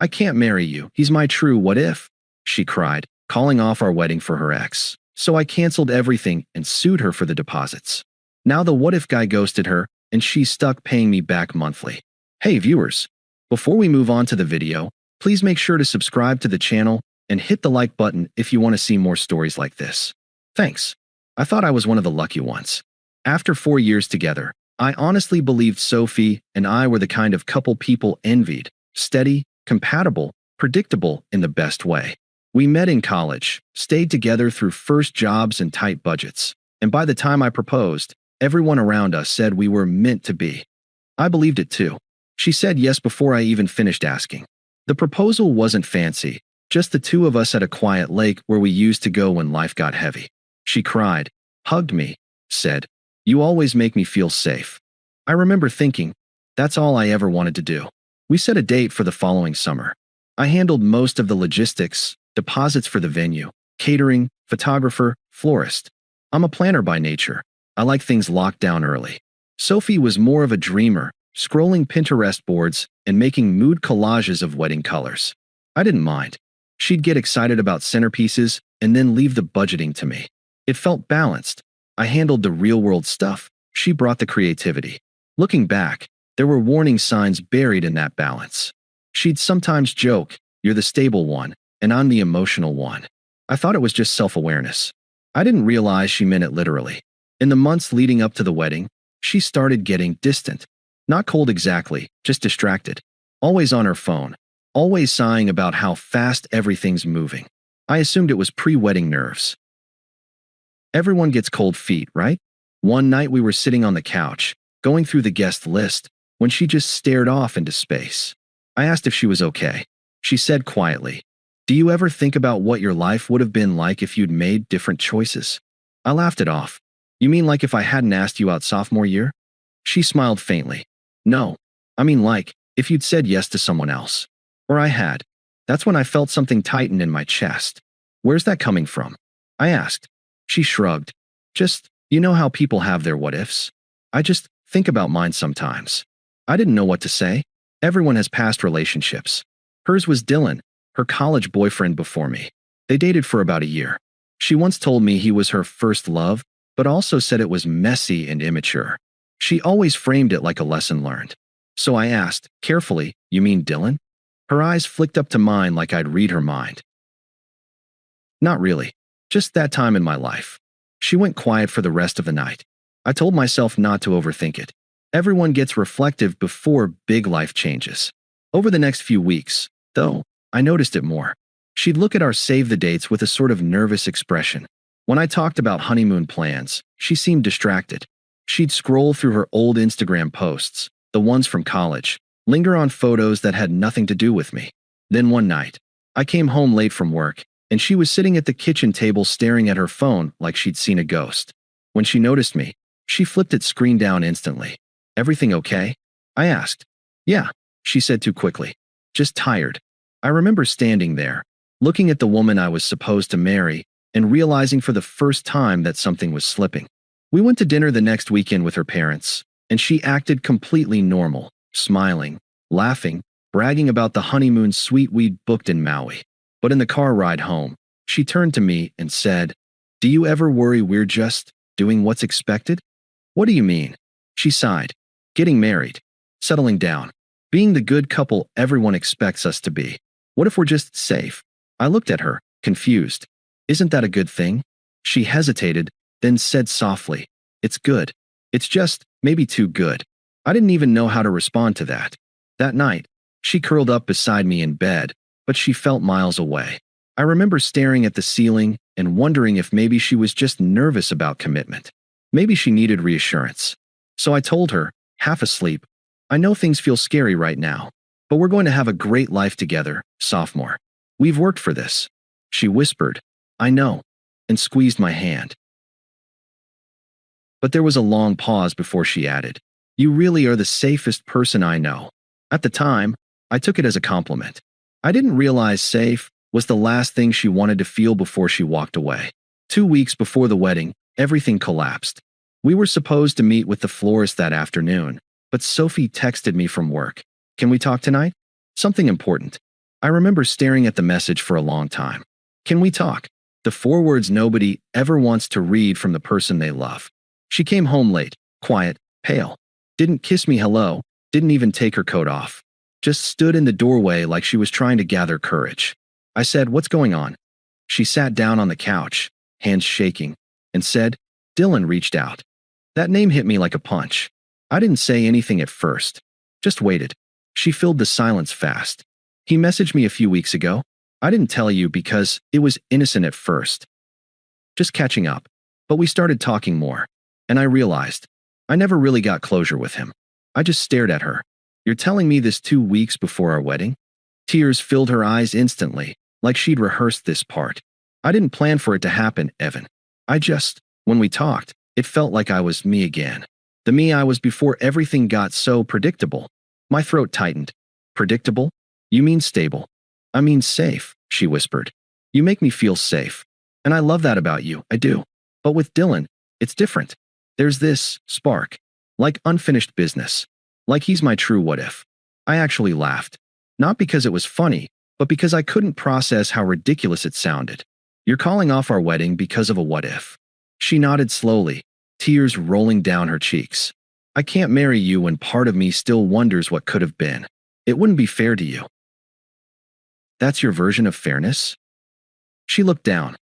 I can't marry you. He's my true what if, she cried, calling off our wedding for her ex. So I canceled everything and sued her for the deposits. Now the what if guy ghosted her, and she's stuck paying me back monthly. Hey viewers, before we move on to the video, please make sure to subscribe to the channel and hit the like button if you want to see more stories like this. Thanks. I thought I was one of the lucky ones. After 4 years together, I honestly believed Sophie and I were the kind of couple people envied, steady, compatible, predictable in the best way. We met in college, stayed together through first jobs and tight budgets, and by the time I proposed, everyone around us said we were meant to be. I believed it too. She said yes before I even finished asking. The proposal wasn't fancy, just the two of us at a quiet lake where we used to go when life got heavy. She cried, hugged me, said, "You always make me feel safe." I remember thinking, that's all I ever wanted to do. We set a date for the following summer. I handled most of the logistics, deposits for the venue, catering, photographer, florist. I'm a planner by nature. I like things locked down early. Sophie was more of a dreamer, scrolling Pinterest boards and making mood collages of wedding colors. I didn't mind. She'd get excited about centerpieces and then leave the budgeting to me. It felt balanced. I handled the real-world stuff. She brought the creativity. Looking back, there were warning signs buried in that balance. She'd sometimes joke, "You're the stable one, and I'm the emotional one." I thought it was just self-awareness. I didn't realize she meant it literally. In the months leading up to the wedding, she started getting distant. Not cold exactly, just distracted. Always on her phone. Always sighing about how fast everything's moving. I assumed it was pre-wedding nerves. Everyone gets cold feet, right? One night we were sitting on the couch, going through the guest list, when she just stared off into space. I asked if she was okay. She said quietly, "Do you ever think about what your life would have been like if you'd made different choices?" I laughed it off. "You mean like if I hadn't asked you out sophomore year?" She smiled faintly. "No. I mean like, if you'd said yes to someone else. Or I had." That's when I felt something tighten in my chest. "Where's that coming from?" I asked. She shrugged. "Just, you know how people have their what-ifs? I just think about mine sometimes." I didn't know what to say. Everyone has past relationships. Hers was Dylan, her college boyfriend before me. They dated for about a year. She once told me he was her first love, but also said it was messy and immature. She always framed it like a lesson learned. So I asked, carefully, "You mean Dylan?" Her eyes flicked up to mine like I'd read her mind. "Not really. Just that time in my life." She went quiet for the rest of the night. I told myself not to overthink it. Everyone gets reflective before big life changes. Over the next few weeks, though, I noticed it more. She'd look at our save the dates with a sort of nervous expression. When I talked about honeymoon plans, she seemed distracted. She'd scroll through her old Instagram posts, the ones from college, linger on photos that had nothing to do with me. Then one night, I came home late from work, and she was sitting at the kitchen table staring at her phone like she'd seen a ghost. When she noticed me, she flipped its screen down instantly. "Everything okay?" I asked. "Yeah," she said too quickly. "Just tired." I remember standing there, looking at the woman I was supposed to marry, and realizing for the first time that something was slipping. We went to dinner the next weekend with her parents, and she acted completely normal, smiling, laughing, bragging about the honeymoon suite we'd booked in Maui. But in the car ride home, she turned to me and said, "Do you ever worry we're just doing what's expected?" "What do you mean?" She sighed. "Getting married, settling down, being the good couple everyone expects us to be. What if we're just safe?" I looked at her, confused. "Isn't that a good thing?" She hesitated, then said softly, "It's good. It's just maybe too good." I didn't even know how to respond to that. That night, she curled up beside me in bed, but she felt miles away. I remember staring at the ceiling and wondering if maybe she was just nervous about commitment. Maybe she needed reassurance. So I told her, half asleep, "I know things feel scary right now, but we're going to have a great life together, sophomore. We've worked for this." She whispered, "I know," and squeezed my hand. But there was a long pause before she added, "You really are the safest person I know." At the time, I took it as a compliment. I didn't realize safe was the last thing she wanted to feel before she walked away. 2 weeks before the wedding, everything collapsed. We were supposed to meet with the florist that afternoon, but Sophie texted me from work. "Can we talk tonight? Something important." I remember staring at the message for a long time. Can we talk? The 4 words nobody ever wants to read from the person they love. She came home late, quiet, pale. Didn't kiss me hello, didn't even take her coat off. Just stood in the doorway like she was trying to gather courage. I said, "What's going on?" She sat down on the couch, hands shaking, and said, "Dylan reached out." That name hit me like a punch. I didn't say anything at first. Just waited. She filled the silence fast. "He messaged me a few weeks ago. I didn't tell you because it was innocent at first. Just catching up. But we started talking more. And I realized I never really got closure with him." I just stared at her. "You're telling me this 2 weeks before our wedding?" Tears filled her eyes instantly, like she'd rehearsed this part. "I didn't plan for it to happen, Evan. When we talked, it felt like I was me again. The me I was before everything got so predictable." My throat tightened. "Predictable? You mean stable?" "I mean safe," she whispered. "You make me feel safe. And I love that about you, I do. But with Dylan, it's different. There's this spark. Like unfinished business. Like he's my true what if." I actually laughed. Not because it was funny, but because I couldn't process how ridiculous it sounded. "You're calling off our wedding because of a what if." She nodded slowly, tears rolling down her cheeks. "I can't marry you when part of me still wonders what could have been. It wouldn't be fair to you." "That's your version of fairness?" She looked down.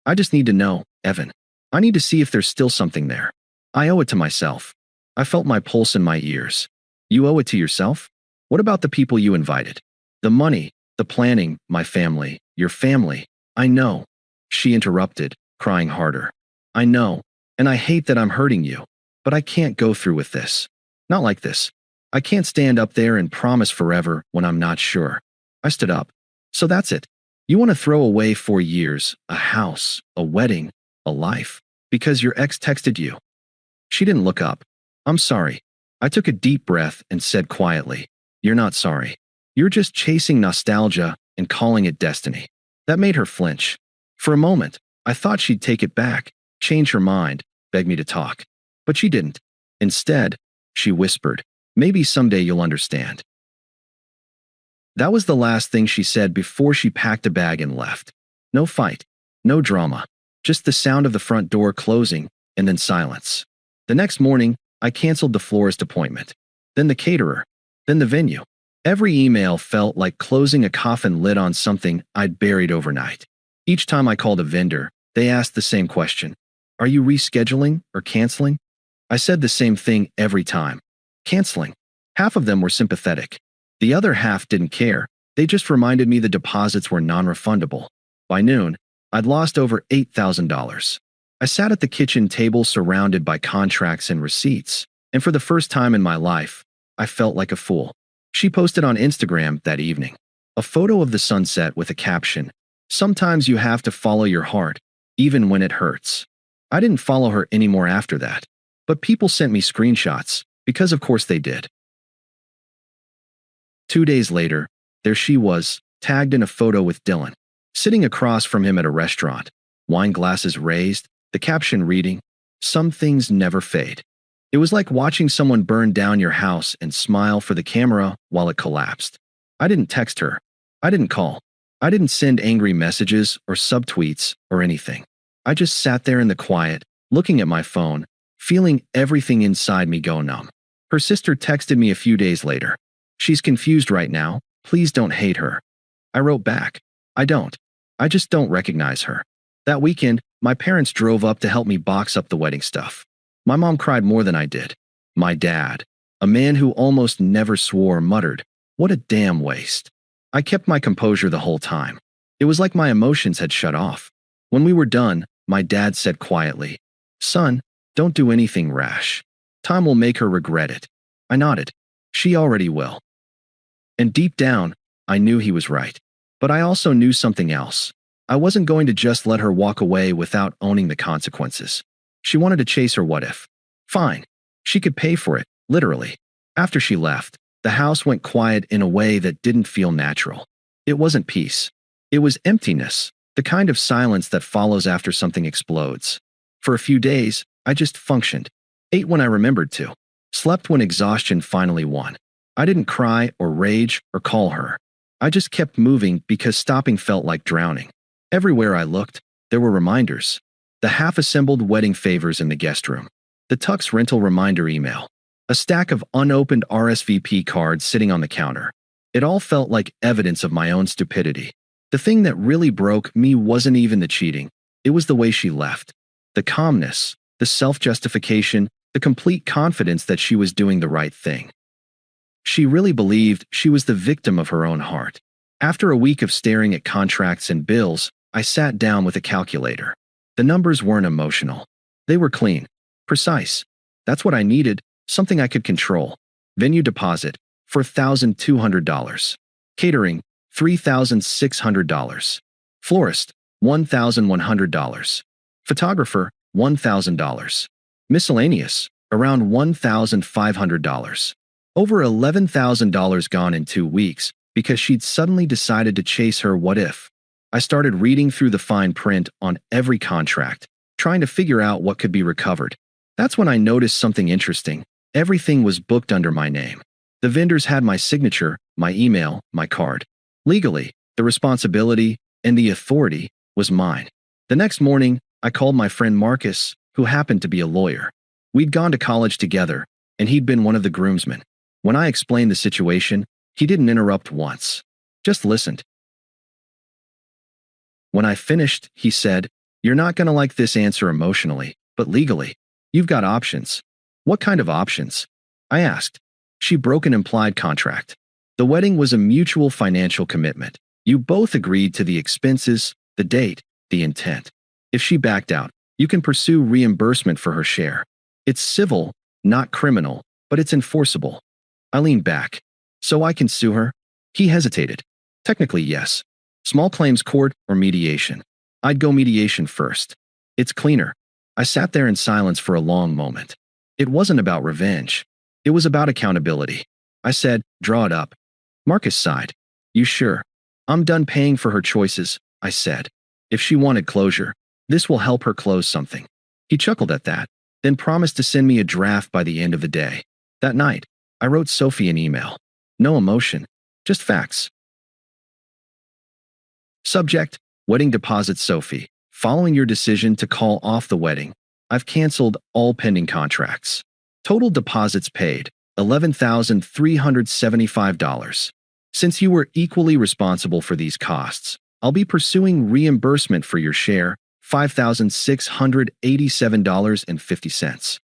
"I just need to know, Evan. I need to see if there's still something there. I owe it to myself." I felt my pulse in my ears. "You owe it to yourself? What about the people you invited? The money, the planning, my family, your family?" "I know," she interrupted, crying harder. "I know, and I hate that I'm hurting you. But I can't go through with this. Not like this. I can't stand up there and promise forever when I'm not sure." I stood up. "So that's it. You want to throw away 4 years, a house, a wedding, a life, because your ex texted you?" She didn't look up. "I'm sorry." I took a deep breath and said quietly, "You're not sorry. You're just chasing nostalgia and calling it destiny." That made her flinch. For a moment, I thought she'd take it back, change her mind, beg me to talk. But she didn't. Instead, she whispered, "Maybe someday you'll understand." That was the last thing she said before she packed a bag and left. No fight, no drama, just the sound of the front door closing and then silence. The next morning, I canceled the florist appointment, then the caterer, then the venue. Every email felt like closing a coffin lid on something I'd buried overnight. Each time I called a vendor, they asked the same question: "Are you rescheduling or canceling?" I said the same thing every time: canceling. Half of them were sympathetic. The other half didn't care. They just reminded me the deposits were non-refundable. By noon, I'd lost over $8,000. I sat at the kitchen table surrounded by contracts and receipts, and for the first time in my life, I felt like a fool. She posted on Instagram that evening a photo of the sunset with a caption, "Sometimes you have to follow your heart, even when it hurts." I didn't follow her anymore after that, but people sent me screenshots, because of course they did. 2 days later, there she was, tagged in a photo with Dylan, sitting across from him at a restaurant, wine glasses raised, the caption reading, "Some things never fade." It was like watching someone burn down your house and smile for the camera while it collapsed. I didn't text her. I didn't call. I didn't send angry messages or subtweets or anything. I just sat there in the quiet, looking at my phone, feeling everything inside me go numb. Her sister texted me a few days later. "She's confused right now. Please don't hate her." I wrote back, "I don't. I just don't recognize her." That weekend, my parents drove up to help me box up the wedding stuff. My mom cried more than I did. My dad, a man who almost never swore, muttered, "What a damn waste." I kept my composure the whole time. It was like my emotions had shut off. When we were done, my dad said quietly, "Son, don't do anything rash. Time will make her regret it." I nodded. "She already will." And deep down, I knew he was right. But I also knew something else. I wasn't going to just let her walk away without owning the consequences. She wanted to chase her what if. Fine. She could pay for it, literally. After she left, the house went quiet in a way that didn't feel natural. It wasn't peace. It was emptiness, the kind of silence that follows after something explodes. For a few days, I just functioned. Ate when I remembered to. Slept when exhaustion finally won. I didn't cry or rage or call her. I just kept moving because stopping felt like drowning. Everywhere I looked, there were reminders. The half-assembled wedding favors in the guest room. The Tux rental reminder email. A stack of unopened RSVP cards sitting on the counter. It all felt like evidence of my own stupidity. The thing that really broke me wasn't even the cheating. It was the way she left. The calmness, the self-justification, the complete confidence that she was doing the right thing. She really believed she was the victim of her own heart. After a week of staring at contracts and bills, I sat down with a calculator. The numbers weren't emotional. They were clean, precise. That's what I needed, something I could control. Venue deposit, $4,200. Catering, $3,600. Florist, $1,100. Photographer, $1,000. Miscellaneous, around $1,500. Over $11,000 gone in 2 weeks because she'd suddenly decided to chase her what if. I started reading through the fine print on every contract, trying to figure out what could be recovered. That's when I noticed something interesting. Everything was booked under my name. The vendors had my signature, my email, my card. Legally, the responsibility and the authority was mine. The next morning, I called my friend Marcus, who happened to be a lawyer. We'd gone to college together, and he'd been one of the groomsmen. When I explained the situation, he didn't interrupt once. Just listened. When I finished, he said, "You're not going to like this answer emotionally, but legally, you've got options." "What kind of options?" I asked. She broke an implied contract. The wedding was a mutual financial commitment. You both agreed to the expenses, the date, the intent. If she backed out, you can pursue reimbursement for her share. It's civil, not criminal, but it's enforceable. I leaned back. "So I can sue her?" He hesitated. "Technically, yes. Small claims court or mediation. I'd go mediation first. It's cleaner." I sat there in silence for a long moment. It wasn't about revenge. It was about accountability. I said, "Draw it up." Marcus sighed. "You sure?" "I'm done paying for her choices," I said. "If she wanted closure, this will help her close something." He chuckled at that, then promised to send me a draft by the end of the day. That night, I wrote Sophie an email. No emotion, just facts. Subject: Wedding deposit. Sophie, following your decision to call off the wedding, I've canceled all pending contracts. Total deposits paid, $11,375. Since you were equally responsible for these costs, I'll be pursuing reimbursement for your share, $5,687.50.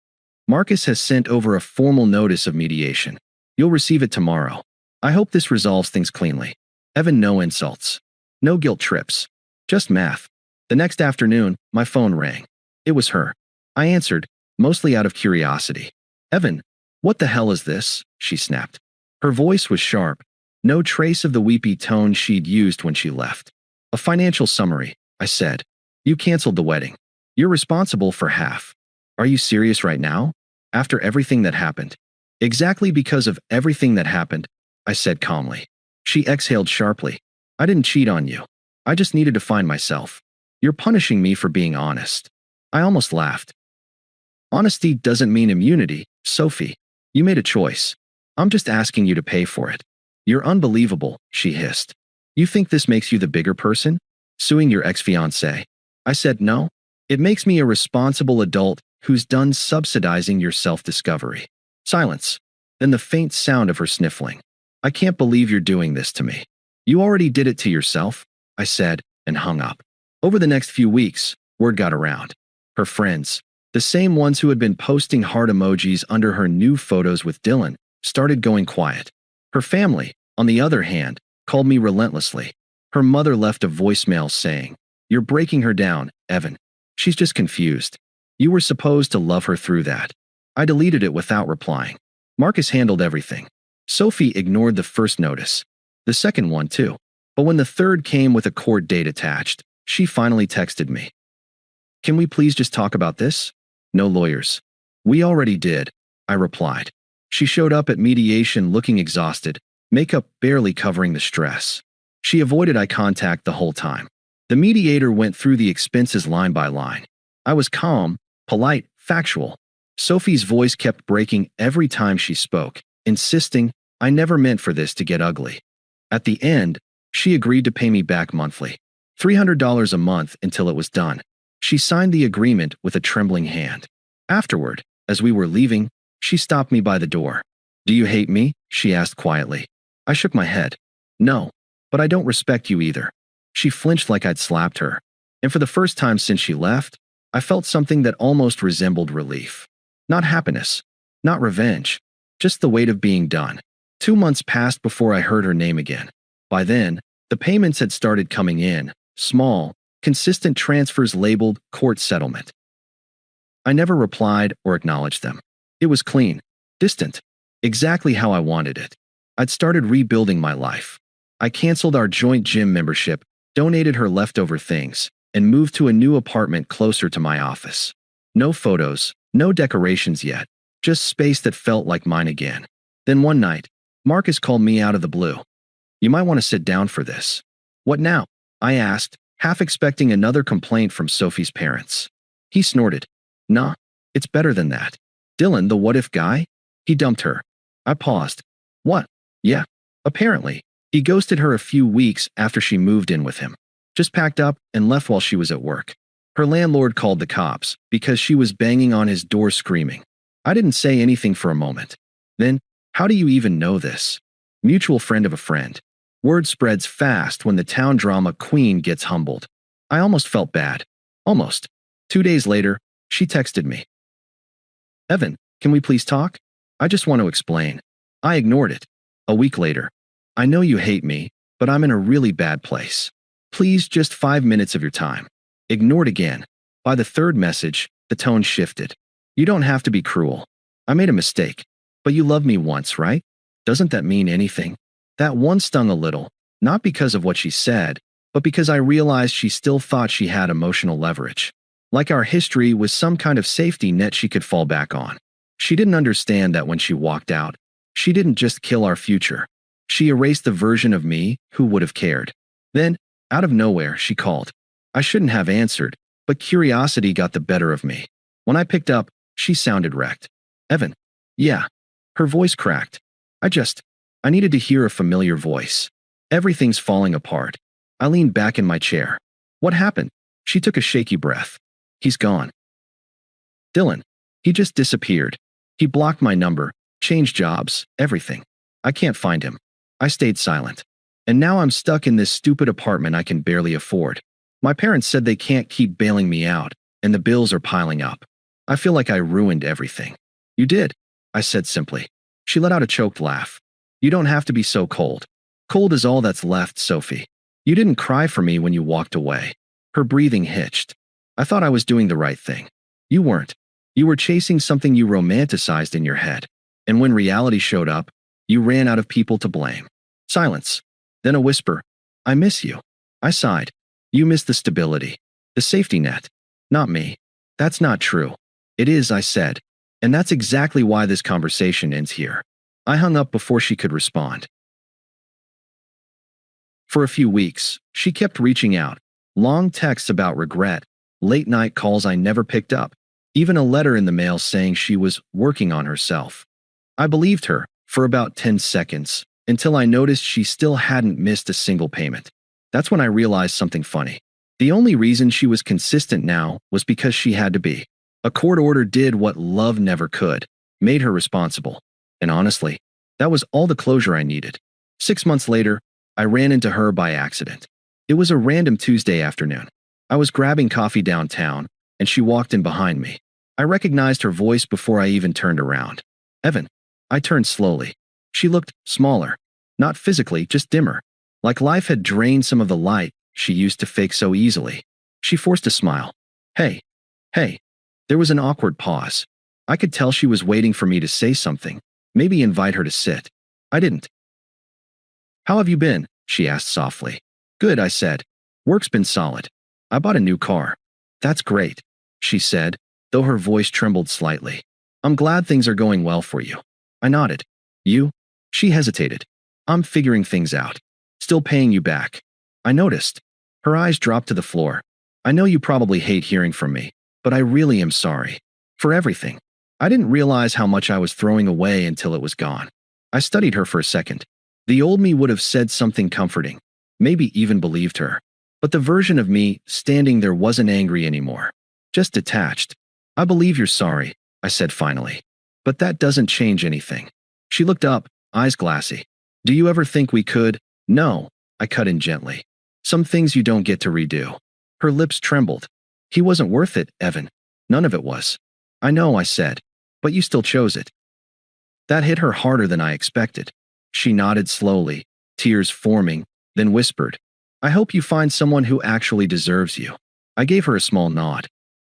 Marcus has sent over a formal notice of mediation. You'll receive it tomorrow. I hope this resolves things cleanly. Evan, no insults. No guilt trips. Just math. The next afternoon, my phone rang. It was her. I answered, mostly out of curiosity. "Evan, what the hell is this?" she snapped. Her voice was sharp. No trace of the weepy tone she'd used when she left. "A financial summary," I said. "You canceled the wedding. You're responsible for half." "Are you serious right now? After everything that happened?" "Exactly because of everything that happened," I said calmly. She exhaled sharply. "I didn't cheat on you. I just needed to find myself. You're punishing me for being honest." I almost laughed. "Honesty doesn't mean immunity, Sophie. You made a choice. I'm just asking you to pay for it." "You're unbelievable," she hissed. "You think this makes you the bigger person? Suing your ex-fiancé?" I said no. It makes me a responsible adult who's done subsidizing your self-discovery. Silence. Then the faint sound of her sniffling. "I can't believe you're doing this to me." "You already did it to yourself," I said, and hung up. Over the next few weeks, word got around. Her friends, the same ones who had been posting heart emojis under her new photos with Dylan, started going quiet. Her family, on the other hand, called me relentlessly. Her mother left a voicemail saying, "You're breaking her down, Evan. She's just confused. You were supposed to love her through that." I deleted it without replying. Marcus handled everything. Sophie ignored the first notice. The second one, too. But when the third came with a court date attached, she finally texted me. "Can we please just talk about this?" "No lawyers." "We already did," I replied. She showed up at mediation looking exhausted, makeup barely covering the stress. She avoided eye contact the whole time. The mediator went through the expenses line by line. I was calm, polite, factual. Sophie's voice kept breaking every time she spoke, insisting, "I never meant for this to get ugly." At the end, She agreed to pay me back monthly, $300 a month until it was done. She signed the agreement with a trembling hand. Afterward, as we were leaving, she stopped me by the door. "Do you hate me?" she asked quietly. I shook my head. "No, but I don't respect you either." She flinched like I'd slapped her. And for the first time since she left, I felt something that almost resembled relief. Not happiness, not revenge, just the weight of being done. 2 months passed before I heard her name again. By then, the payments had started coming in, small, consistent transfers labeled court settlement. I never replied or acknowledged them. It was clean, distant, exactly how I wanted it. I'd started rebuilding my life. I canceled our joint gym membership, donated her leftover things, and moved to a new apartment closer to my office. No photos, no decorations yet, just space that felt like mine again. Then one night, Marcus called me out of the blue. "You might want to sit down for this." "What now?" I asked, half expecting another complaint from Sophie's parents. He snorted. "Nah, it's better than that. Dylan, the what-if guy? He dumped her." I paused. "What?" "Yeah, apparently. He ghosted her a few weeks after she moved in with him. Just packed up and left while she was at work. Her landlord called the cops because she was banging on his door screaming." I didn't say anything for a moment. "Then, how do you even know this?" "Mutual friend of a friend." Word spreads fast when the town drama queen gets humbled. I almost felt bad. Almost. 2 days later, she texted me. "Evan, can we please talk? I just want to explain." I ignored it. A week later. "I know you hate me, but I'm in a really bad place. Please, just 5 minutes of your time." Ignored again. By the third message, the tone shifted. "You don't have to be cruel. I made a mistake. But you loved me once, right? Doesn't that mean anything?" That one stung a little, not because of what she said, but because I realized she still thought she had emotional leverage. Like our history was some kind of safety net she could fall back on. She didn't understand that when she walked out, she didn't just kill our future. She erased the version of me who would have cared. Then, out of nowhere, she called. I shouldn't have answered, but curiosity got the better of me. When I picked up, she sounded wrecked. "Evan." "Yeah." Her voice cracked. I needed to hear a familiar voice. "Everything's falling apart." I leaned back in my chair. "What happened?" She took a shaky breath. "He's gone." "Dylan. He just disappeared. He blocked my number, changed jobs, everything. I can't find him." I stayed silent. "And now I'm stuck in this stupid apartment I can barely afford. My parents said they can't keep bailing me out, and the bills are piling up. I feel like I ruined everything." "You did," I said simply. She let out a choked laugh. "You don't have to be so cold. Cold is all that's left, Sophie. You didn't cry for me when you walked away." Her breathing hitched. "I thought I was doing the right thing. You weren't. You were chasing something you romanticized in your head. And when reality showed up, you ran out of people to blame." Silence. Then a whisper. "I miss you." I sighed. "You miss the stability, the safety net. Not me." "That's not true." "It is," I said. "And that's exactly why this conversation ends here." I hung up before she could respond. For a few weeks, she kept reaching out. Long texts about regret, late-night calls I never picked up, even a letter in the mail saying she was working on herself. I believed her for about 10 seconds, until I noticed she still hadn't missed a single payment. That's when I realized something funny. The only reason she was consistent now was because she had to be. A court order did what love never could, made her responsible. And honestly, that was all the closure I needed. 6 months later, I ran into her by accident. It was a random Tuesday afternoon. I was grabbing coffee downtown, and she walked in behind me. I recognized her voice before I even turned around. "Evan." I turned slowly. She looked smaller. Not physically, just dimmer. Like life had drained some of the light she used to fake so easily. She forced a smile. "Hey. Hey." There was an awkward pause. I could tell she was waiting for me to say something, maybe invite her to sit. I didn't. "How have you been?" she asked softly. "Good," I said. "Work's been solid. I bought a new car." "That's great," she said, though her voice trembled slightly. "I'm glad things are going well for you." I nodded. "You?" She hesitated. "I'm figuring things out. Still paying you back." I noticed. Her eyes dropped to the floor. "I know you probably hate hearing from me, but I really am sorry. For everything." I didn't realize how much I was throwing away until it was gone. I studied her for a second. The old me would have said something comforting. maybe even believed her. But the version of me standing there wasn't angry anymore, just detached. I believe you're sorry, I said finally. But that doesn't change anything. She looked up, eyes glassy. Do you ever think we could? No, I cut in gently. Some things you don't get to redo. Her lips trembled. He wasn't worth it, Evan. None of it was. I know, I said. But you still chose it. That hit her harder than I expected. She nodded slowly, tears forming, then whispered, I hope you find someone who actually deserves you. I gave her a small nod.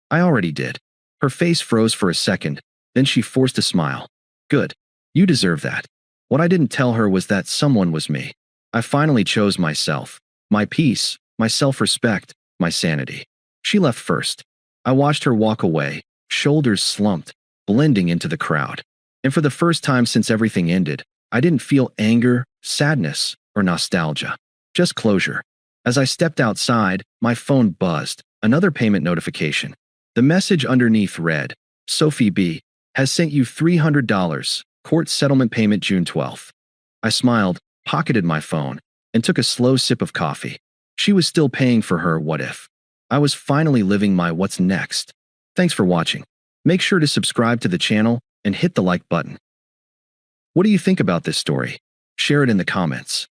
I already did. Her face froze for a second, then she forced a smile. Good. You deserve that. What I didn't tell her was that someone was me. I finally chose myself. My peace, my self-respect, my sanity. She left first. I watched her walk away, shoulders slumped, blending into the crowd. And for the first time since everything ended, I didn't feel anger, sadness, or nostalgia. Just closure. As I stepped outside, my phone buzzed. Another payment notification. The message underneath read, Sophie B. has sent you $300, court settlement payment June 12th. I smiled, pocketed my phone, and took a slow sip of coffee. She was still paying for her what if. I was finally living my what's next. Thanks for watching. Make sure to subscribe to the channel and hit the like button. What do you think about this story? Share it in the comments.